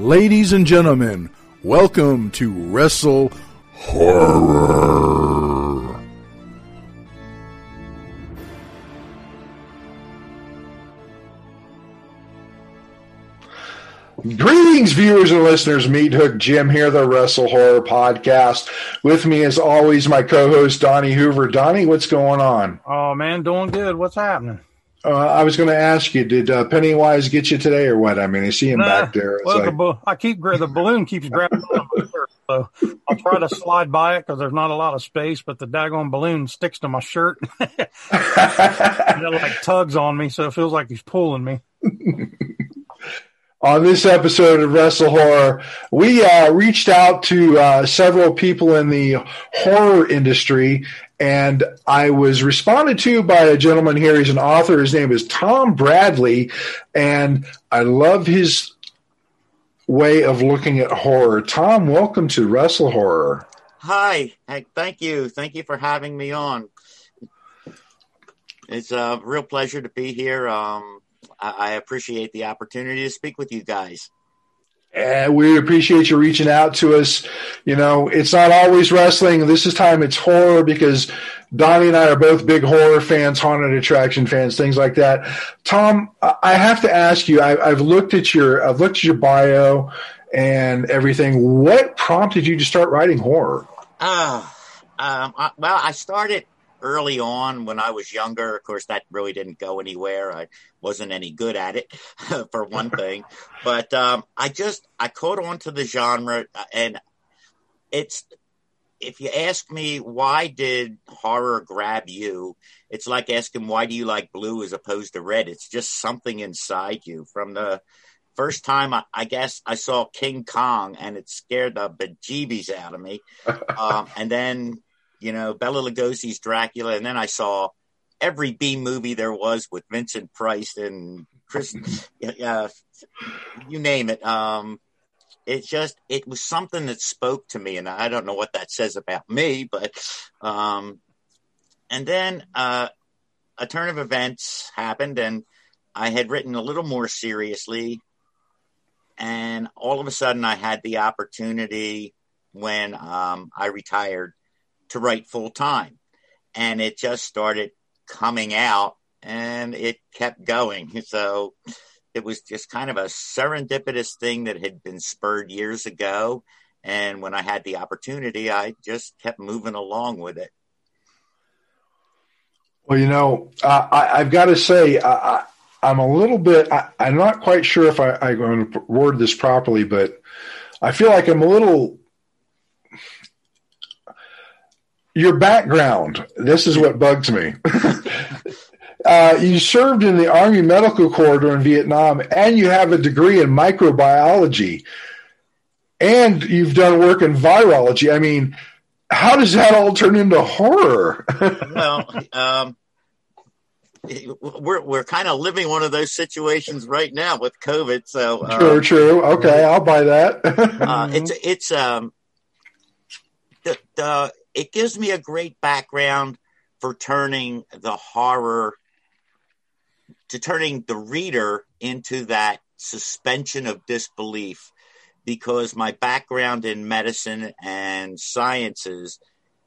Ladies and gentlemen, welcome to WrestleHorror. Greetings, viewers and listeners. Meathook Jim here, the WrestleHorror podcast. With me, as always, my co-host, Donnie Hoover. Donnie, what's going on? Oh, man, doing good. What's happening? I was going to ask you, did Pennywise get you today or what? I mean, I see him back there. Well, the balloon keeps grabbing on my shirt, so I'll try to slide by it because there's not a lot of space, but the daggone balloon sticks to my shirt. It like tugs on me, so it feels like he's pulling me. On this episode of WrestleHorror, we reached out to several people in the horror industry, and I was responded to by a gentleman here. He's an author. His name is Tom Bradley, and I love his way of looking at horror. Tom, welcome to WrestleHorror. Hi. Thank you. Thank you for having me on. It's a real pleasure to be here. I appreciate the opportunity to speak with you guys. And we appreciate you reaching out to us. You know, it's not always wrestling. This time it's horror because Donnie and I are both big horror fans, haunted attraction fans, things like that. Tom, I have to ask you, I've looked at your bio and everything. What prompted you to start writing horror? Well, I started early on when I was younger. Of course, that really didn't go anywhere. I wasn't any good at it, for one thing. But I caught on to the genre, and if you ask me why did horror grab you, it's like asking why do you like blue as opposed to red. It's just something inside you. From the first time I guess I saw King Kong, and it scared the bejeebies out of me. And then Bela Lugosi's Dracula, and then I saw every B movie there was with Vincent Price and Chris, you name it. It was something that spoke to me, and I don't know what that says about me, but, and then, a turn of events happened, and I had written a little more seriously, and all of a sudden I had the opportunity when, I retired to write full time, and it just started coming out, and it kept going. So it was just kind of a serendipitous thing that had been spurred years ago, and when I had the opportunity, I just kept moving along with it. Well, I've got to say, I'm a little bit, I'm not quite sure if I'm going to word this properly, but I feel like I'm a little. Your background, this is what bugs me. You served in the Army Medical Corps in Vietnam, and you have a degree in microbiology, and you've done work in virology. I mean, how does that all turn into horror? Well, we're kind of living one of those situations right now with COVID. So true. Okay, I'll buy that. It gives me a great background for turning the reader into that suspension of disbelief, because my background in medicine and sciences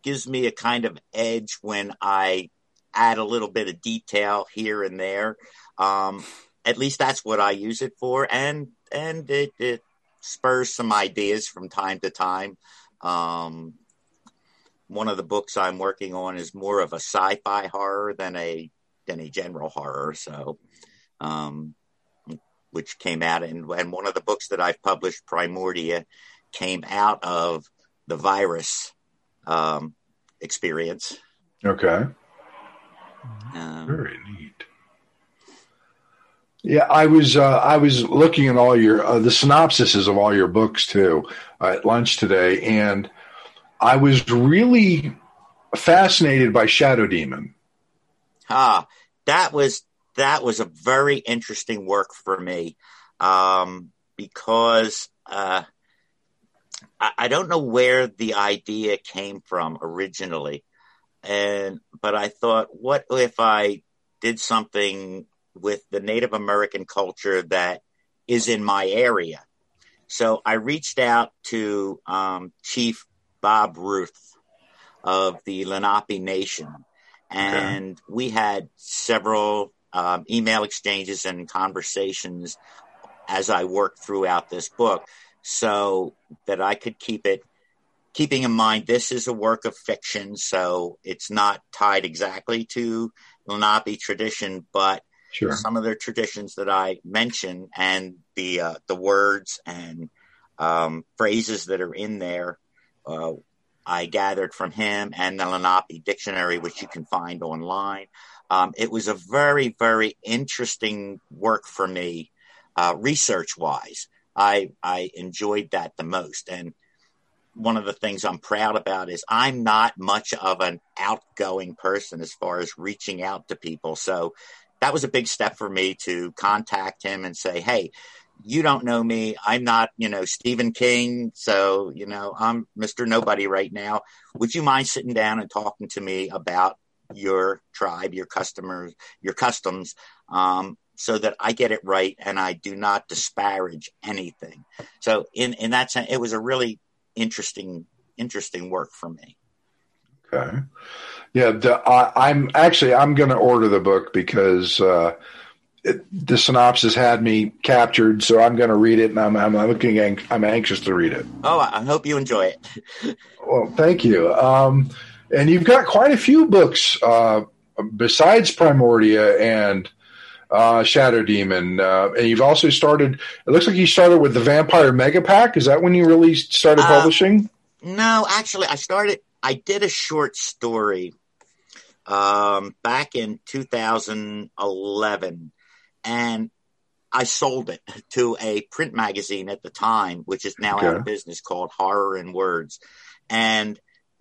gives me a kind of edge when I add a little bit of detail here and there. At least that's what I use it for. And it spurs some ideas from time to time. One of the books I'm working on is more of a sci-fi horror than a general horror. So, which came out, and one of the books that I've published, Primordia, came out of the virus experience. Okay. Very neat. Yeah, I was looking at all your the synopsises of all your books too at lunch today, and I was really fascinated by Shadow Demon. That was a very interesting work for me, because I don't know where the idea came from originally, but I thought, what if I did something with the Native American culture that is in my area? So I reached out to Chief Bob Ruth of the Lenape Nation, and we had several email exchanges and conversations as I worked throughout this book, so that I could keeping in mind this is a work of fiction, so it's not tied exactly to Lenape tradition, but some of the traditions that I mentioned and the words and phrases that are in there, I gathered from him and the Lenape dictionary, which you can find online. It was a very, very interesting work for me, research-wise. I enjoyed that the most. And one of the things I'm proud about is I'm not much of an outgoing person as far as reaching out to people. So that was a big step for me to contact him and say, hey, you don't know me. I'm not, Stephen King. So, I'm Mr. Nobody right now. Would you mind sitting down and talking to me about your tribe, your customers, your customs, so that I get it right and I do not disparage anything. So in that sense, it was a really interesting work for me. Okay. Yeah. I'm going to order the book because, the synopsis had me captured, so I'm going to read it, and I'm anxious to read it. Oh, I hope you enjoy it. Well, thank you. And you've got quite a few books besides Primordia and Shadow Demon, and you've also started. It looks like you started with the Vampire Mega Pack. Is that when you really started publishing? No, actually, I did a short story back in 2011. And I sold it to a print magazine at the time, which is now out of business, called Horror in Words. And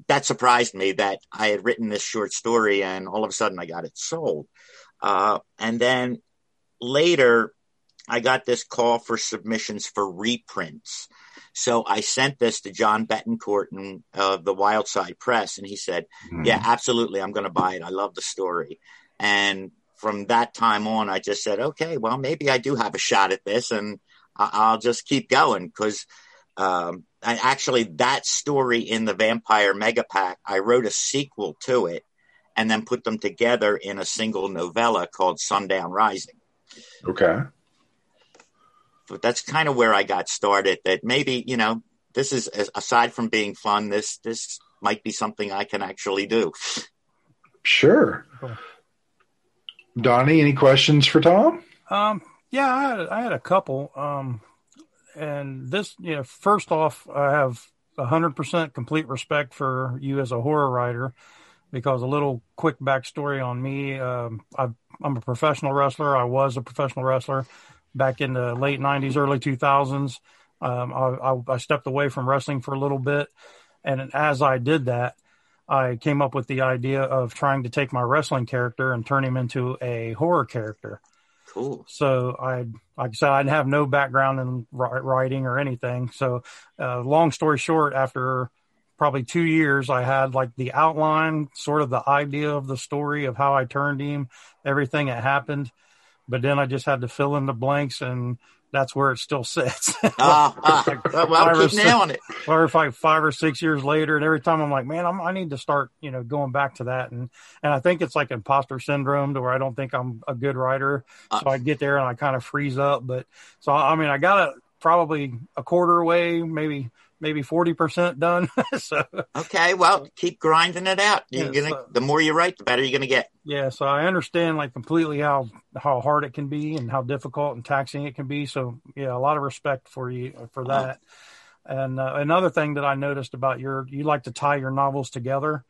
that surprised me that I had written this short story and all of a sudden I got it sold. And then later I got this call for submissions for reprints. So I sent this to John Betancourt and the Wildside Press. And he said, yeah, absolutely. I'm going to buy it. I love the story. And from that time on, I just said, okay, well, maybe I do have a shot at this, and I'll just keep going because that story in the Vampire Mega Pack, I wrote a sequel to it and then put them together in a single novella called Sundown Rising. Okay. But that's kind of where I got started, that maybe, this is, aside from being fun, this might be something I can actually do. Sure. Cool. Donnie, any questions for Tom? Yeah, I had a couple. And this, first off, I have 100% complete respect for you as a horror writer, because a little quick backstory on me. I'm a professional wrestler. I was a professional wrestler back in the late 90s, early 2000s. I stepped away from wrestling for a little bit. And as I did that, I came up with the idea of trying to take my wrestling character and turn him into a horror character. Cool. So like I said, I have no background in writing or anything. So long story short, after probably 2 years, I had like the outline, sort of the idea of the story of how I turned him, everything that happened. But then I just had to fill in the blanks, and that's where it still sits. Well, keep nailing it. Or if like 5 or 6 years later, and every time I'm like, man, I need to start, going back to that. And I think it's like imposter syndrome, to where I don't think I'm a good writer. So I get there and I kind of freeze up. But so, I got it probably a quarter way, maybe 40% done. So okay, well, keep grinding it out. The more you write, the better you're gonna get. Yeah, so I understand like completely how hard it can be and how difficult and taxing it can be. So yeah, a lot of respect for you for that. And another thing that I noticed about you like to tie your novels together.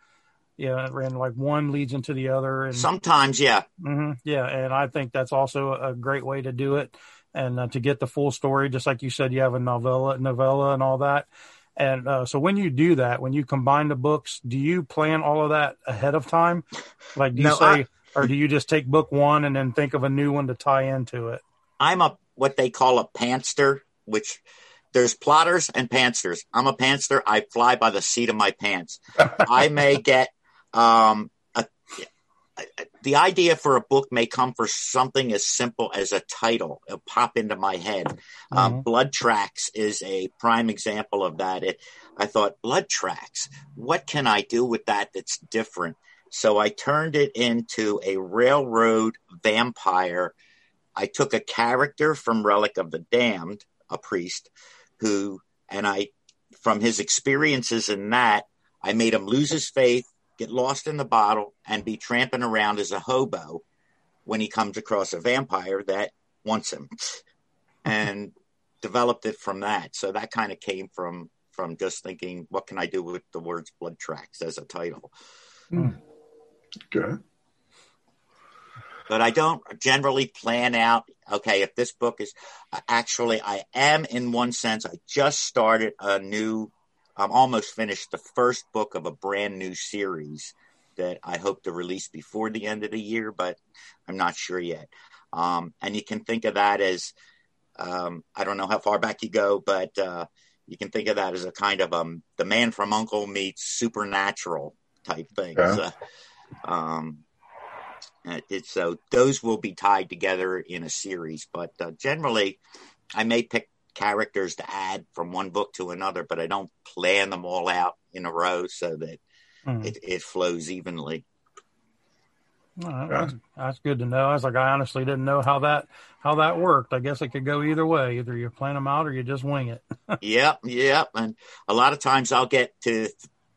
Yeah, and like one leads into the other. And sometimes, yeah. Mm-hmm, yeah, and I think that's also a great way to do it. And to get the full story, just like you said, you have a novella and all that. And so when you do that, when you combine the books, do you plan all of that ahead of time? Like, do you or do you just take book one and then think of a new one to tie into it? I'm what they call a pantster, which there's plotters and pantsters. I'm a pantster. I fly by the seat of my pants. I may get the idea for a book may come for something as simple as a title. It'll pop into my head. Blood Tracks is a prime example of that. I thought, Blood Tracks, what can I do with that that's different? So I turned it into a railroad vampire. I took a character from Relic of the Damned, a priest, from his experiences in that, I made him lose his faith, get lost in the bottle, and be tramping around as a hobo when he comes across a vampire that wants him, and developed it from that. So that kind of came from just thinking, what can I do with the words Blood Tracks as a title? Okay. But I don't generally plan out, okay, if this book is actually, I am in one sense, I just started I'm almost finished the first book of a brand new series that I hope to release before the end of the year, but I'm not sure yet. And you can think of that as, I don't know how far back you go, but you can think of that as a kind of The Man from U.N.C.L.E. meets Supernatural type thing. Yeah. So those will be tied together in a series, but generally I may pick characters to add from one book to another, but I don't plan them all out in a row so that it flows evenly. That's good to know. I was like, I honestly didn't know how that worked. I guess it could go either way. Either you plan them out or you just wing it. Yep. And a lot of times I'll get to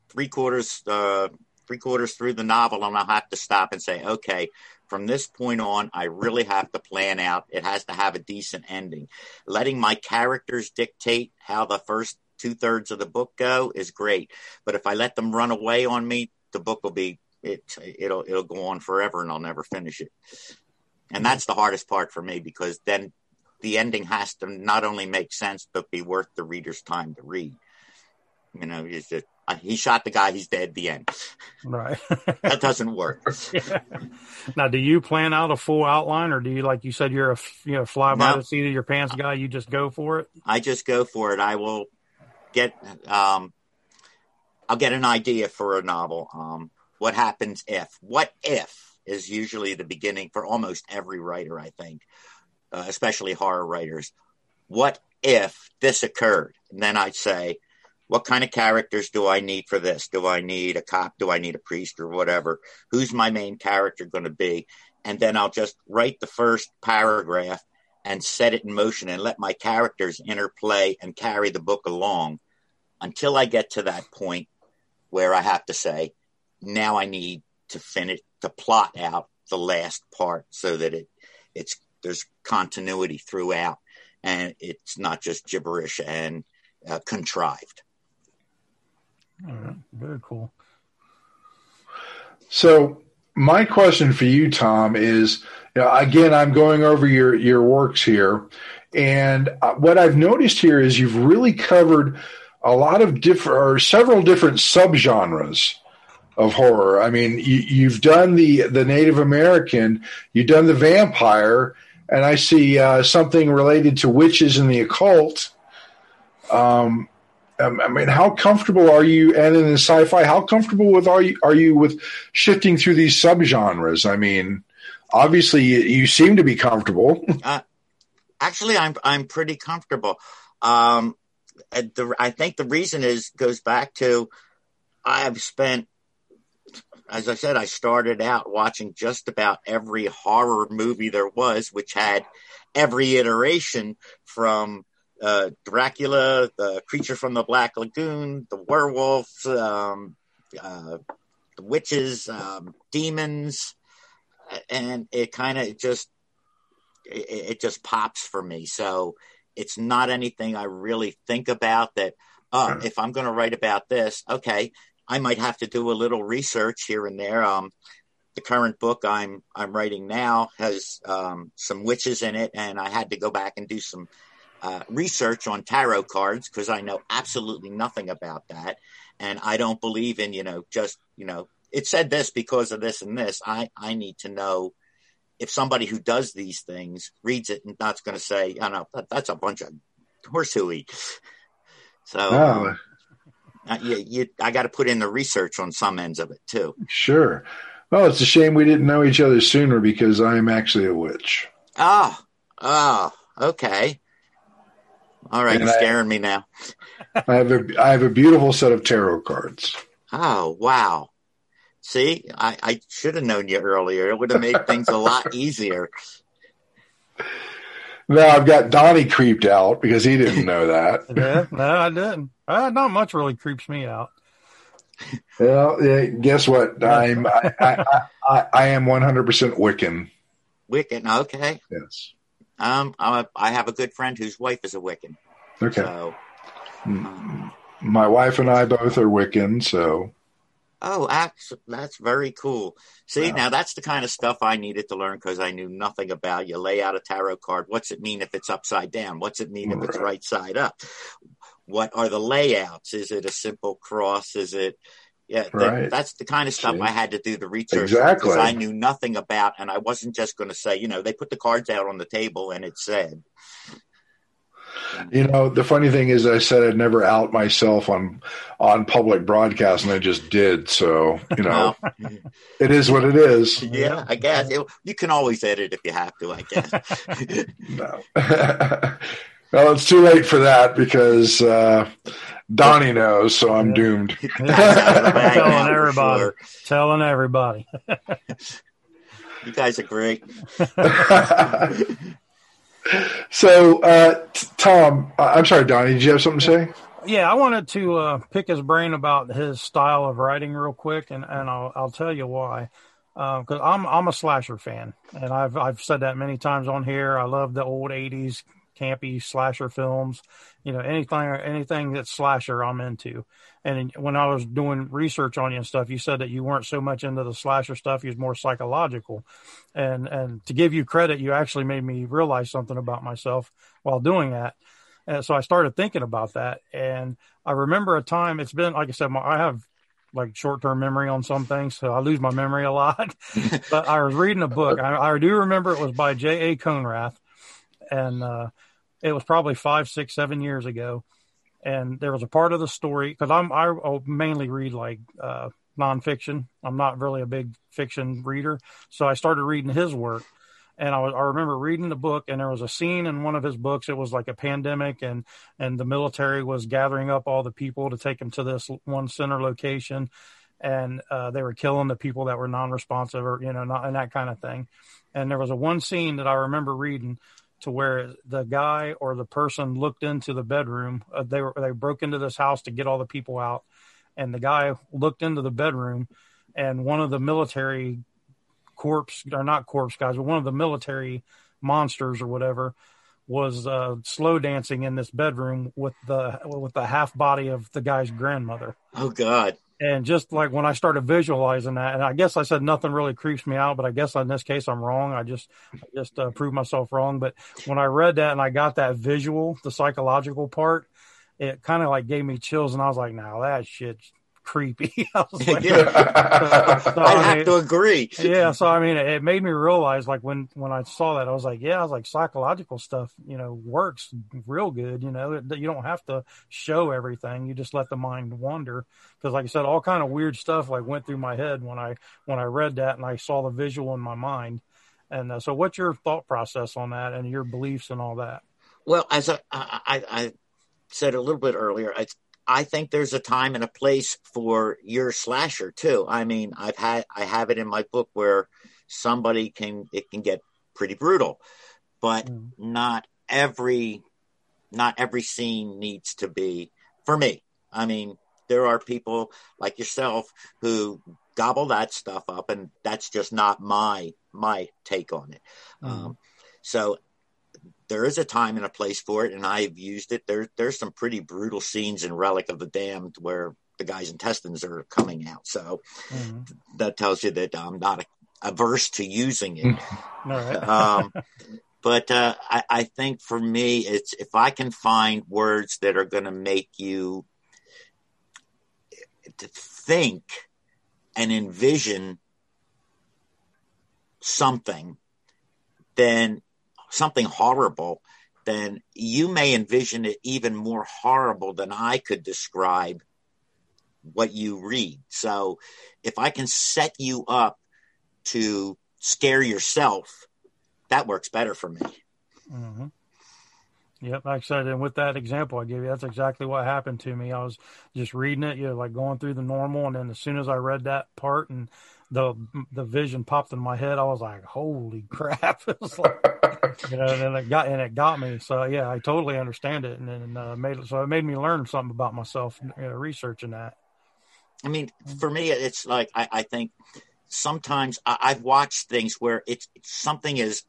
three quarters through the novel and I'll have to stop and say, okay, from this point on, I really have to plan out. It has to have a decent ending. Letting my characters dictate how the first 2/3 of the book go is great. But if I let them run away on me, the book will be, it'll go on forever and I'll never finish it. And that's the hardest part for me, because then the ending has to not only make sense, but be worth the reader's time to read. You know, he shot the guy, he's dead, the end. Right. That doesn't work. Yeah. Now, do you plan out a full outline, or do you, like you said, you're a fly by the seat of your pants guy, you just go for it? I just go for it. I will get, I'll get an idea for a novel. What happens if? What if is usually the beginning for almost every writer, I think, especially horror writers. What if this occurred? And then I'd say, what kind of characters do I need for this? Do I need a cop? Do I need a priest or whatever? Who's my main character going to be? And then I'll just write the first paragraph and set it in motion and let my characters interplay and carry the book along until I get to that point where I have to say, now I need to plot out the last part so that there's continuity throughout and it's not just gibberish and contrived. All right. Very cool. So my question for you, Tom, is, again, I'm going over your works here, and what I've noticed here is you've really covered a lot of several different subgenres of horror. I mean, you've done the Native American, you've done the vampire, and I see something related to witches and the occult. I mean, how comfortable are you, and in the sci-fi, how comfortable are you with shifting through these subgenres? I mean, obviously you seem to be comfortable. Actually, I'm pretty comfortable. I think the reason goes back to I've spent, as I said, I started out watching just about every horror movie there was, which had every iteration from Dracula, the creature from the Black Lagoon, the werewolves, the witches, demons, and it kind of just pops for me. So it's not anything I really think about that. If I'm going to write about this, okay, I might have to do a little research here and there. The current book I'm writing now has some witches in it, and I had to go back and do some research on tarot cards because I know absolutely nothing about that. And I don't believe in, it said this because of this and this. I need to know if somebody who does these things reads it and not going to say, oh, no, that's a bunch of horse hooey. So I got to put in the research on some ends of it too. Sure. Oh, it's a shame we didn't know each other sooner because I am actually a witch. Oh, okay. All right, And you're scaring me now. I have a beautiful set of tarot cards. Oh, wow. See, I should have known you earlier. It would have made things a lot easier. Now I've got Donnie creeped out because he didn't know that. Yeah, no, I didn't. Not much really creeps me out. Well, yeah, guess what? I am 100% Wiccan. Wiccan, okay. Yes. I have a good friend whose wife is a Wiccan. Okay. So, my wife and I both are Wiccan, so. Oh, that's very cool. See, Yeah. Now that's the kind of stuff I needed to learn because I knew nothing about. You lay out a tarot card. What's it mean if it's upside down? What's it mean if it's right side up? What are the layouts? Is it a simple cross? Is it? Yeah, that's the kind of stuff I had to do the research exactly. because I knew nothing about, and I wasn't just going to say, they put the cards out on the table and it said. The funny thing is I said I'd never out myself on public broadcast, and I just did. So, it is what it is. Yeah, I guess. You can always edit if you have to, I guess. No. Well, it's too late for that because Donnie knows, so I'm doomed. Telling everybody. You guys are great. So, Tom, I'm sorry, Donnie, did you have something to say? Yeah, I wanted to pick his brain about his style of writing real quick, and I'll tell you why. Because I'm a slasher fan, and I've said that many times on here. I love the old '80s campy slasher films. Anything that's slasher, I'm into. And when I was doing research on you and stuff, you said that you weren't so much into the slasher stuff; you was more psychological. And to give you credit, you actually made me realize something about myself while doing that. And so I started thinking about that. And I remember a time. It's been, like I said, I have like short-term memory on some things, so I lose my memory a lot. But I was reading a book. I do remember it was by J.A. Conrath, and it was probably 5, 6, 7 years ago. And there was a part of the story, because I mainly read like nonfiction. I'm not really a big fiction reader. So I started reading his work. And I remember reading the book, and there was a scene in one of his books. It was like a pandemic, and the military was gathering up all the people to take them to this one center location. And they were killing the people that were non-responsive or, not, and that kind of thing. And there was one scene that I remember reading to where the guy or the person looked into the bedroom. They broke into this house to get all the people out. And the guy looked into the bedroom, and one of the military not corpse guys, but one of the military monsters or whatever was slow dancing in this bedroom with the half body of the guy's grandmother. Oh God. And just like when I started visualizing that, and I guess I said nothing really creeps me out, but I guess in this case I'm wrong. I just proved myself wrong. But when I read that and I got that visual, the psychological part, it kind of like gave me chills, and I was like, "Now that shit's creepy." I was like, I have to agree. Yeah, so I mean, it made me realize, like when I saw that, I was like, psychological stuff, works real good. You don't have to show everything; you just let the mind wander. Because, like I said, all kind of weird stuff like went through my head when I read that and I saw the visual in my mind. And so, what's your thought process on that and your beliefs and all that? Well, as I said a little bit earlier, I think there's a time and a place for your slasher too. I mean, I have it in my book where it can get pretty brutal, but not every scene needs to be for me. I mean, there are people like yourself who gobble that stuff up, and that's just not my take on it. So there is a time and a place for it, and I've used it. There's some pretty brutal scenes in Relic of the Damned where the guy's intestines are coming out. So that tells you that I'm not averse to using it. But I think for me, it's if I can find words that are going to make you to think and envision something, then something horrible, then you may envision it even more horrible than I could describe what you read. So if I can set you up to scare yourself, that works better for me. Mm-hmm. Yep, like I said, and with that example I gave you, that's exactly what happened to me. I was just reading it, like going through the normal, and then as soon as I read that part and the vision popped in my head, I was like, "Holy crap!" It was like, and it got me. So yeah, I totally understand it, and then it made me learn something about myself, researching that. I mean, for me, it's like I think sometimes I've watched things where it's something as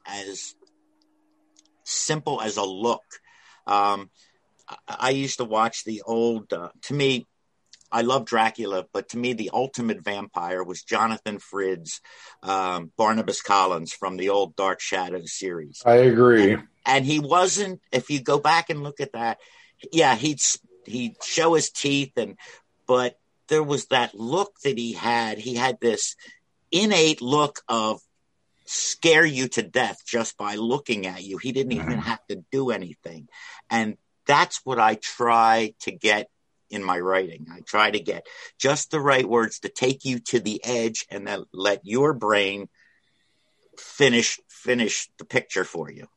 simple as a look. I used to watch the old, to me, I love Dracula, but to me, the ultimate vampire was Jonathan Frid's Barnabas Collins from the old Dark Shadows series. I agree. And he wasn't, if you go back and look at that, yeah, he'd show his teeth, but there was that look that he had. He had this innate look of scare you to death just by looking at you. He didn't even have to do anything. And that's what I try to get in my writing. I try to get just the right words to take you to the edge and then let your brain finish the picture for you.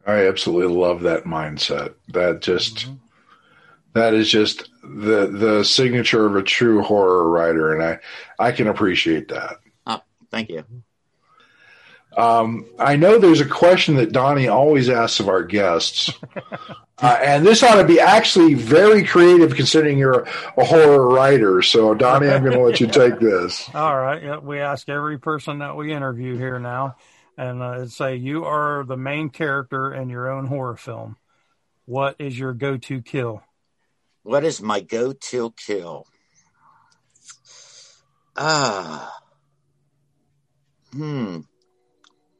I absolutely love that mindset. That is just the signature of a true horror writer, and I can appreciate that. Thank you. I know there's a question that Donnie always asks of our guests, and this ought to be actually very creative considering you're a horror writer. So, Donnie, I'm going to let you take this. All right. Yeah, we ask every person that we interview here now, and say you are the main character in your own horror film. What is your go-to kill? What is my go-to kill?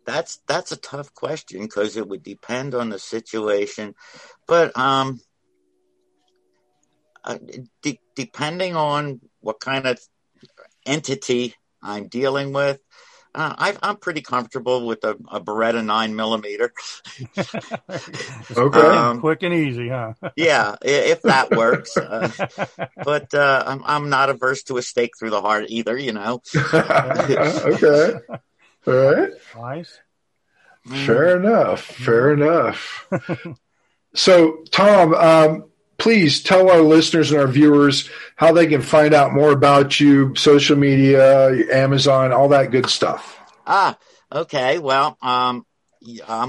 That's a tough question because it would depend on the situation, but depending on what kind of entity I'm dealing with, I'm pretty comfortable with a Beretta 9mm. Okay, quick and easy, huh? Yeah, if that works. But I'm not averse to a stake through the heart either. Okay. All right. Nice. Fair enough. So, Tom, please tell our listeners and our viewers how they can find out more about you, social media, Amazon, all that good stuff. Okay. Well, I'm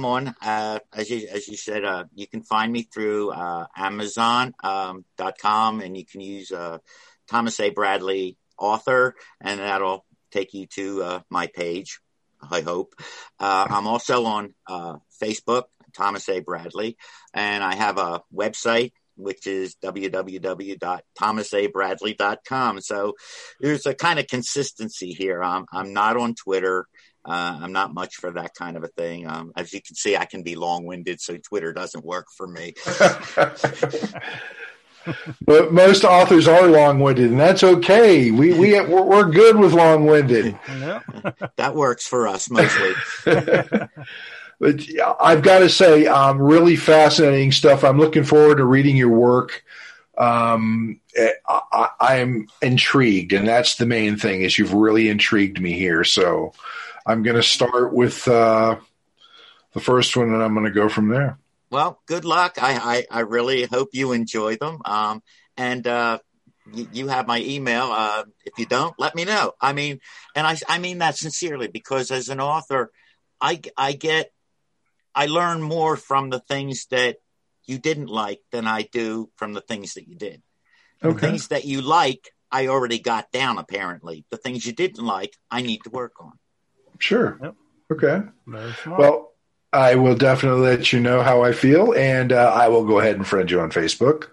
on, as you said, you can find me through Amazon.com, and you can use Thomas A. Bradley author, and that'll take you to my page, I hope. I'm also on Facebook, Thomas A. Bradley, and I have a website, which is www.thomasabradley.com. So there's a kind of consistency here. I'm not on Twitter. I'm not much for that kind of a thing. As you can see, I can be long-winded, so Twitter doesn't work for me. But most authors are long-winded, and that's okay. We're good with long-winded. That works for us mostly. But I've got to say, really fascinating stuff. I'm looking forward to reading your work. I'm intrigued, and that's the main thing, is you've really intrigued me here. So I'm going to start with the first one, and I'm going to go from there. Well, good luck. I really hope you enjoy them. And you have my email. If you don't, let me know. I mean that sincerely, because as an author, I learn more from the things that you didn't like than I do from the things that you did. Okay. The things that you like, I already got down, apparently. The things you didn't like, I need to work on. Sure. Yep. Okay. Very smart. Well, I will definitely let you know how I feel, and I will go ahead and friend you on Facebook.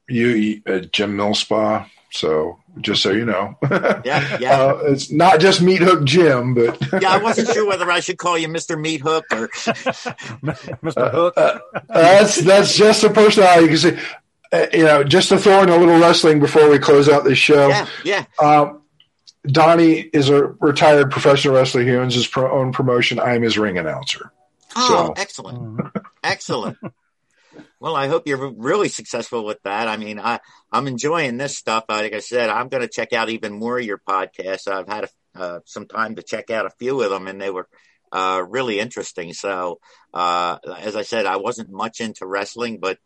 You Jim Millspaugh. So just so you know, yeah. It's not just Meathook Jim, but yeah, I wasn't sure whether I should call you Mr. Meathook or Mr. Hook. That's just a personality. You can say, just to throw in a little wrestling before we close out this show. Yeah. Donnie is a retired professional wrestler. He owns his own promotion. I'm his ring announcer. Oh, so. Excellent. Well, I hope you're really successful with that. I mean, I'm enjoying this stuff. Like I said, I'm going to check out even more of your podcasts. I've had some time to check out a few of them, and they were really interesting. So, as I said, I wasn't much into wrestling, but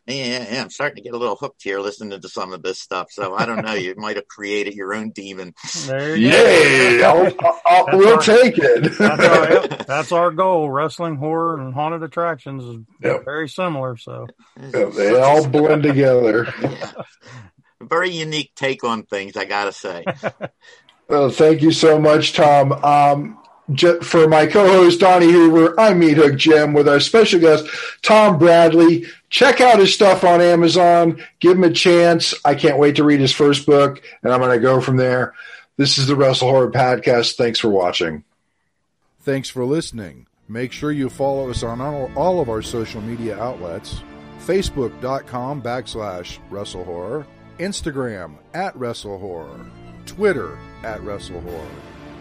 I'm starting to get a little hooked here listening to some of this stuff. So I don't know. You might have created your own demon. We'll take it. That's our goal. Wrestling, horror, and haunted attractions is very similar. So they all blend together. A very unique take on things, I got to say. Well, thank you so much, Tom. For my co-host, Donnie Hoover, I'm Meathook Jim with our special guest, Tom Bradley. Check out his stuff on Amazon. Give him a chance. I can't wait to read his first book, and I'm going to go from there. This is the WrestleHorror Podcast. Thanks for watching. Thanks for listening. Make sure you follow us on all of our social media outlets. Facebook.com/WrestleHorror. Instagram @WrestleHorror. Twitter @WrestleHorror.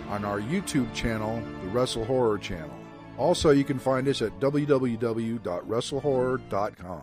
On our YouTube channel, the WrestleHorror channel. Also, you can find us at www.WrestleHorror.com.